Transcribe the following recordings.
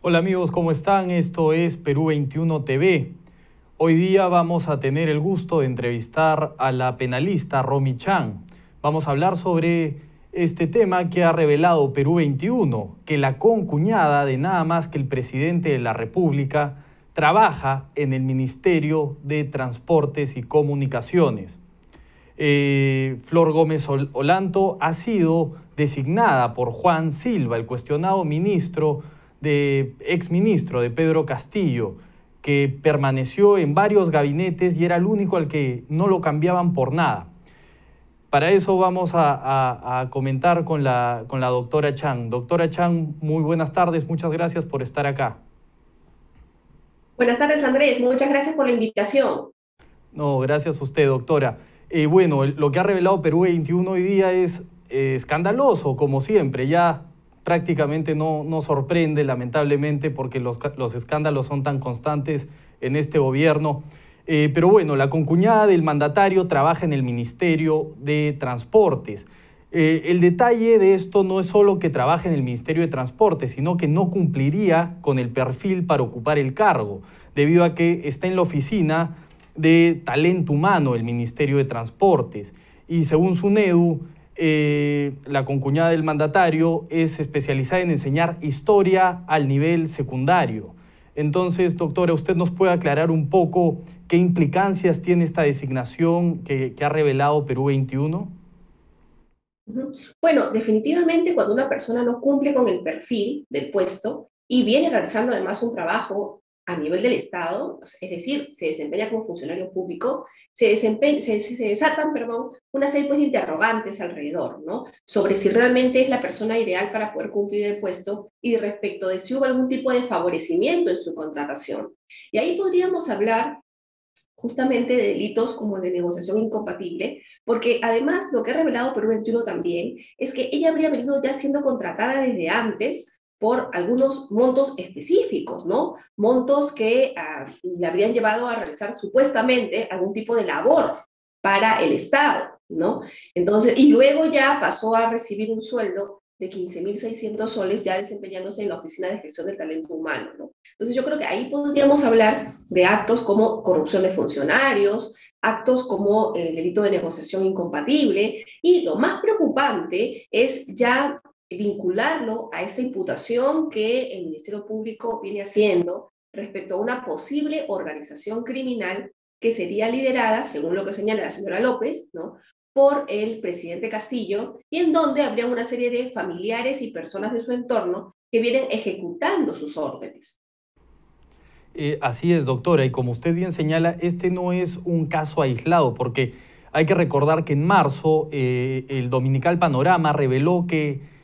Hola amigos, ¿cómo están? Esto es Perú 21 TV. Hoy día vamos a tener el gusto de entrevistar a la penalista Romy Chan. Vamos a hablar sobre este tema que ha revelado Perú 21, que la concuñada de nada más que el presidente de la República trabaja en el Ministerio de Transportes y Comunicaciones. Flor Gómez Olanto ha sido designada por Juan Silva, el cuestionado exministro de Pedro Castillo, que permaneció en varios gabinetes y era el único al que no lo cambiaban por nada. Para eso vamos a comentar con la doctora Chan. Doctora Chan, muy buenas tardes, muchas gracias por estar acá. Buenas tardes, Andrés. Muchas gracias por la invitación. No, gracias a usted, doctora. Bueno, lo que ha revelado Perú 21 hoy día es escandaloso, como siempre. Ya prácticamente no sorprende, lamentablemente, porque los escándalos son tan constantes en este gobierno. Pero bueno, la concuñada del mandatario trabaja en el Ministerio de Transportes. El detalle de esto no es solo que trabaje en el Ministerio de Transportes, sino que no cumpliría con el perfil para ocupar el cargo, debido a que está en la oficina de talento humano el Ministerio de Transportes. Y según SUNEDU, la concuñada del mandatario es especializada en enseñar historia al nivel secundario. Entonces, doctora, ¿usted nos puede aclarar un poco qué implicancias tiene esta designación que ha revelado Perú 21? Ujú. Bueno, definitivamente cuando una persona no cumple con el perfil del puesto y viene realizando además un trabajo a nivel del Estado, es decir, se desempeña como funcionario público, se desatan, perdón, una serie pues, de interrogantes alrededor, ¿no? Sobre si realmente es la persona ideal para poder cumplir el puesto y respecto de si hubo algún tipo de favorecimiento en su contratación. Y ahí podríamos hablar justamente de delitos como de negociación incompatible, porque además lo que ha revelado Perú 21 también es que ella habría venido ya siendo contratada desde antes por algunos montos específicos, ¿no? Montos que le habrían llevado a realizar supuestamente algún tipo de labor para el Estado, ¿no? Entonces, y luego ya pasó a recibir un sueldo de 15.600 soles ya desempeñándose en la Oficina de Gestión del Talento Humano, ¿no? Entonces yo creo que ahí podríamos hablar de actos como corrupción de funcionarios, actos como el delito de negociación incompatible, y lo más preocupante es ya vincularlo a esta imputación que el Ministerio Público viene haciendo respecto a una posible organización criminal que sería liderada, según lo que señala la señora López, ¿no?, por el presidente Castillo, y en donde habría una serie de familiares y personas de su entorno que vienen ejecutando sus órdenes. Así es, doctora, y como usted bien señala, este no es un caso aislado, porque hay que recordar que en marzo el Dominical Panorama reveló que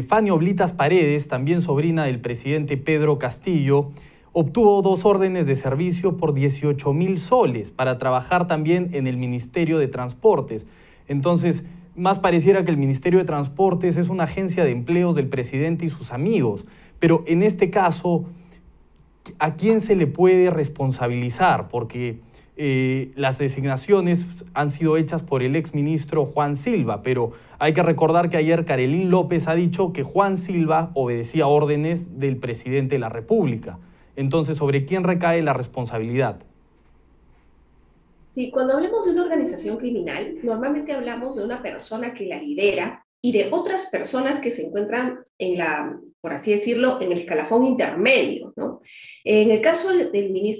Fanny Oblitas Paredes, también sobrina del presidente Pedro Castillo, obtuvo 2 órdenes de servicio por 18.000 soles para trabajar también en el Ministerio de Transportes. Entonces, más pareciera que el Ministerio de Transportes es una agencia de empleos del presidente y sus amigos, pero en este caso, ¿a quién se le puede responsabilizar? Porque las designaciones han sido hechas por el exministro Juan Silva, pero hay que recordar que ayer Carolyn López ha dicho que Juan Silva obedecía órdenes del presidente de la República. Entonces, ¿sobre quién recae la responsabilidad? Sí, cuando hablamos de una organización criminal, normalmente hablamos de una persona que la lidera y de otras personas que se encuentran en la, por así decirlo, en el escalafón intermedio, ¿no? En el caso del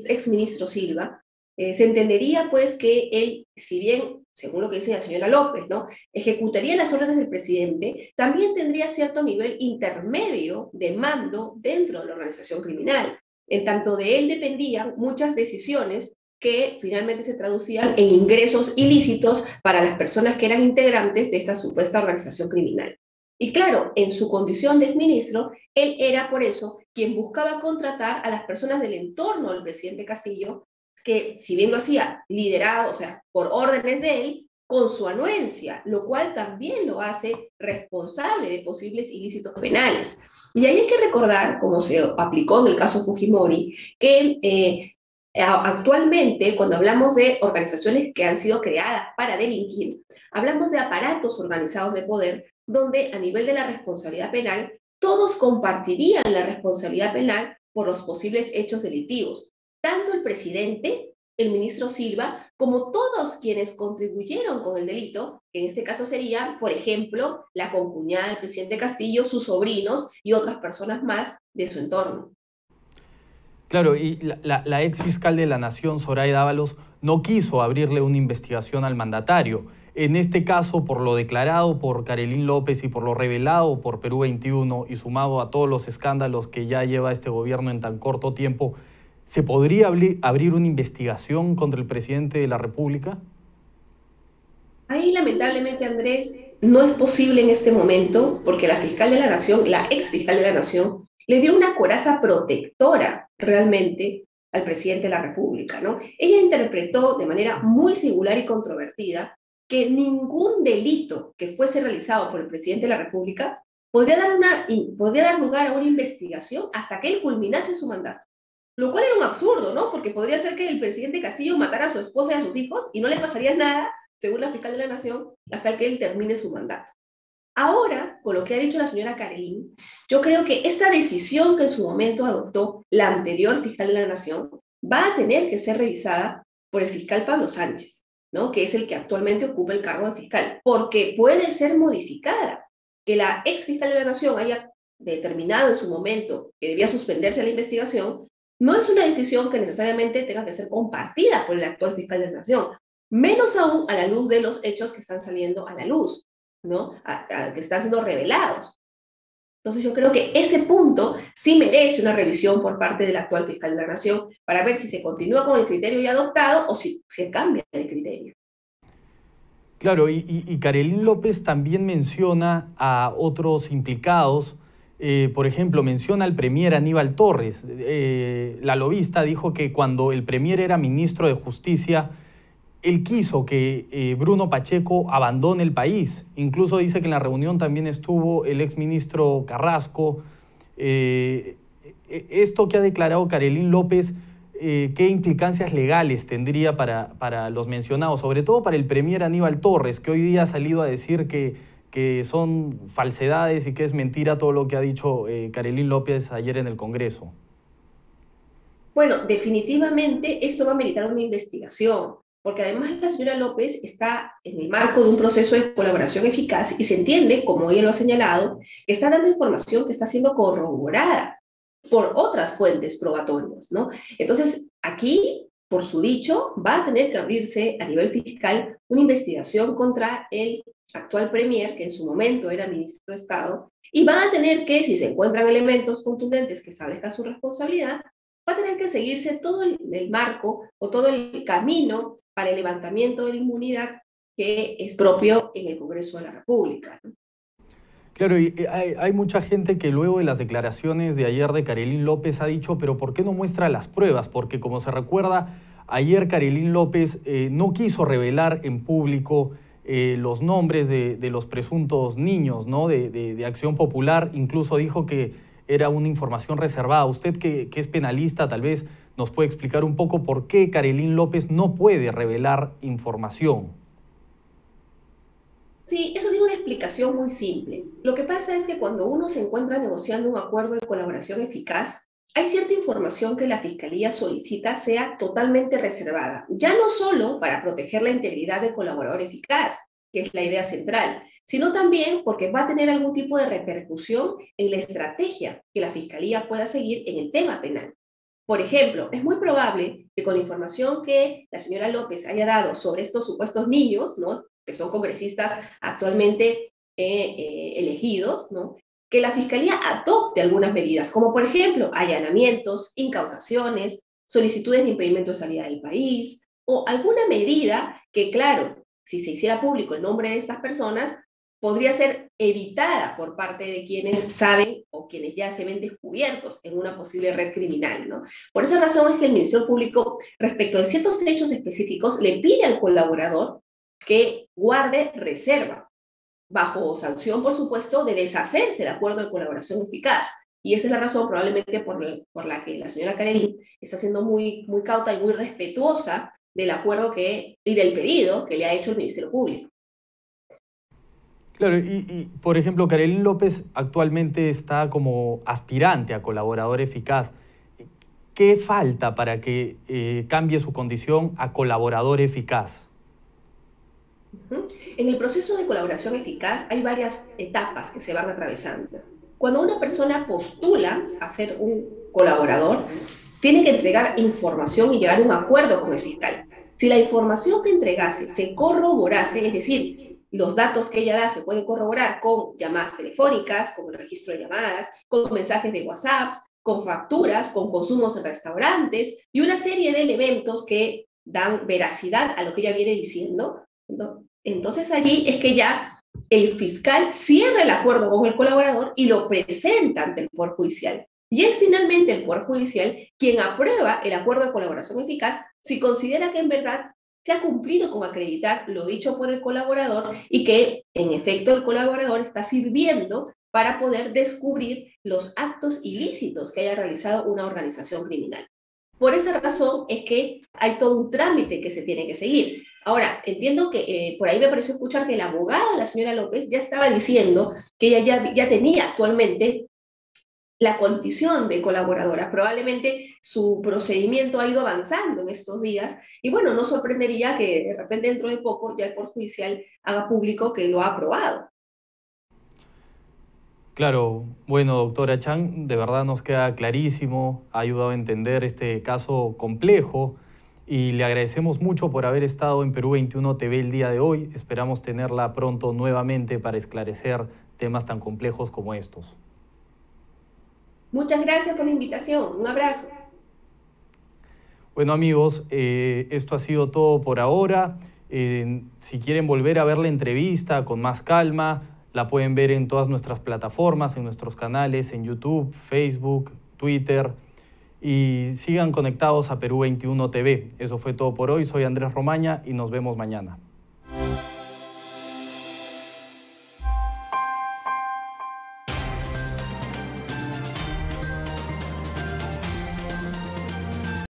exministro Silva, se entendería pues que él, si bien, según lo que dice la señora López, ¿no?, ejecutaría las órdenes del presidente, también tendría cierto nivel intermedio de mando dentro de la organización criminal. En tanto de él dependían muchas decisiones que finalmente se traducían en ingresos ilícitos para las personas que eran integrantes de esta supuesta organización criminal. Y claro, en su condición de exministro, él era por eso quien buscaba contratar a las personas del entorno del presidente Castillo, que si bien lo hacía liderado, o sea, por órdenes de él, con su anuencia, lo cual también lo hace responsable de posibles ilícitos penales. Y ahí hay que recordar, como se aplicó en el caso Fujimori, que actualmente, cuando hablamos de organizaciones que han sido creadas para delinquir, hablamos de aparatos organizados de poder donde a nivel de la responsabilidad penal todos compartirían la responsabilidad penal por los posibles hechos delictivos, tanto el presidente, el ministro Silva, como todos quienes contribuyeron con el delito, que en este caso serían, por ejemplo, la concuñada del presidente Castillo, sus sobrinos y otras personas más de su entorno. Claro, y la ex fiscal de la Nación, Zoraida Ábalos, no quiso abrirle una investigación al mandatario. En este caso, por lo declarado por Carolyn López y por lo revelado por Perú 21 y sumado a todos los escándalos que ya lleva este gobierno en tan corto tiempo, ¿se podría abrir una investigación contra el presidente de la República? Ahí, lamentablemente, Andrés, no es posible en este momento porque la fiscal de la Nación, la ex fiscal de la Nación, le dio una coraza protectora realmente al presidente de la República, ¿no? Ella interpretó de manera muy singular y controvertida que ningún delito que fuese realizado por el presidente de la República podría dar lugar a una investigación hasta que él culminase su mandato. Lo cual era un absurdo, ¿no? Porque podría ser que el presidente Castillo matara a su esposa y a sus hijos y no le pasaría nada, según la fiscal de la Nación, hasta que él termine su mandato. Ahora, con lo que ha dicho la señora Carolyn, yo creo que esta decisión que en su momento adoptó la anterior fiscal de la Nación va a tener que ser revisada por el fiscal Pablo Sánchez, ¿no? Que es el que actualmente ocupa el cargo de fiscal, porque puede ser modificada. Que la ex fiscal de la Nación haya determinado en su momento que debía suspenderse la investigación, no es una decisión que necesariamente tenga que ser compartida por el actual fiscal de la Nación, menos aún a la luz de los hechos que están saliendo a la luz, ¿no? Que están siendo revelados. Entonces yo creo que ese punto sí merece una revisión por parte del actual fiscal de la Nación para ver si se continúa con el criterio ya adoptado o si se cambia de criterio. Claro, y Carolyn López también menciona a otros implicados. Por ejemplo, menciona al premier Aníbal Torres. La lobista dijo que cuando el premier era ministro de Justicia, él quiso que Bruno Pacheco abandone el país. Incluso dice que en la reunión también estuvo el exministro Carrasco. Esto que ha declarado Carolyn López, ¿qué implicancias legales tendría para los mencionados? Sobre todo para el premier Aníbal Torres, que hoy día ha salido a decir que son falsedades y que es mentira todo lo que ha dicho Carolyn López ayer en el Congreso. Bueno, definitivamente esto va a meritar una investigación, porque además la señora López está en el marco de un proceso de colaboración eficaz y se entiende, como ella lo ha señalado, que está dando información que está siendo corroborada por otras fuentes probatorias, ¿no? Entonces, aquí, por su dicho, va a tener que abrirse a nivel fiscal una investigación contra el actual premier, que en su momento era ministro de Estado, y va a tener que, si se encuentran elementos contundentes que establezcan su responsabilidad, va a tener que seguirse todo el marco o todo el camino para el levantamiento de la inmunidad que es propio en el Congreso de la República, ¿no? Claro, y hay mucha gente que luego de las declaraciones de ayer de Carolyn López ha dicho, pero ¿por qué no muestra las pruebas? Porque como se recuerda, ayer Carolyn López no quiso revelar en público los nombres de los presuntos niños, ¿no? de Acción Popular. Incluso dijo que era una información reservada. Usted que es penalista tal vez nos puede explicar un poco por qué Carolyn López no puede revelar información. Sí, eso tiene una explicación muy simple. Lo que pasa es que cuando uno se encuentra negociando un acuerdo de colaboración eficaz, hay cierta información que la Fiscalía solicita sea totalmente reservada, ya no solo para proteger la integridad del colaborador eficaz, que es la idea central, sino también porque va a tener algún tipo de repercusión en la estrategia que la Fiscalía pueda seguir en el tema penal. Por ejemplo, es muy probable que con la información que la señora López haya dado sobre estos supuestos niños, ¿no? Que son congresistas actualmente elegidos, ¿no? Que la Fiscalía adopte algunas medidas, como por ejemplo allanamientos, incautaciones, solicitudes de impedimento de salida del país, o alguna medida que, claro, si se hiciera público el nombre de estas personas, podría ser evitada por parte de quienes saben o quienes ya se ven descubiertos en una posible red criminal, ¿no? Por esa razón es que el Ministerio Público, respecto de ciertos hechos específicos, le pide al colaborador que guarde reserva, bajo sanción, por supuesto, de deshacerse del acuerdo de colaboración eficaz. Y esa es la razón probablemente por la que la señora Carolyn está siendo muy, muy cauta y muy respetuosa del acuerdo y del pedido que le ha hecho el Ministerio Público. Claro, por ejemplo, Karelyn López actualmente está como aspirante a colaborador eficaz. ¿Qué falta para que cambie su condición a colaborador eficaz? En el proceso de colaboración eficaz hay varias etapas que se van atravesando. Cuando una persona postula a ser un colaborador, tiene que entregar información y llegar a un acuerdo con el fiscal. Si la información que entregase se corroborase, es decir, los datos que ella da se pueden corroborar con llamadas telefónicas, con el registro de llamadas, con mensajes de WhatsApp, con facturas, con consumos en restaurantes y una serie de elementos que dan veracidad a lo que ella viene diciendo, ¿no? Entonces allí es que ya el fiscal cierra el acuerdo con el colaborador y lo presenta ante el Poder Judicial. Y es finalmente el Poder Judicial quien aprueba el acuerdo de colaboración eficaz si considera que en verdad se ha cumplido con acreditar lo dicho por el colaborador y que en efecto el colaborador está sirviendo para poder descubrir los actos ilícitos que haya realizado una organización criminal. Por esa razón es que hay todo un trámite que se tiene que seguir. Ahora, entiendo que por ahí me pareció escuchar que el abogado de la señora López ya estaba diciendo que ella ya tenía actualmente la condición de colaboradora. Probablemente su procedimiento ha ido avanzando en estos días y bueno, no sorprendería que de repente dentro de poco ya el Poder Judicial haga público que lo ha aprobado. Claro, bueno, doctora Chan, de verdad nos queda clarísimo, ha ayudado a entender este caso complejo y le agradecemos mucho por haber estado en Perú 21 TV el día de hoy. Esperamos tenerla pronto nuevamente para esclarecer temas tan complejos como estos. Muchas gracias por la invitación. Un abrazo. Bueno amigos, esto ha sido todo por ahora. Si quieren volver a ver la entrevista con más calma, la pueden ver en todas nuestras plataformas, en nuestros canales, en YouTube, Facebook, Twitter. Y sigan conectados a Perú 21 TV. Eso fue todo por hoy. Soy Andrés Romaña y nos vemos mañana.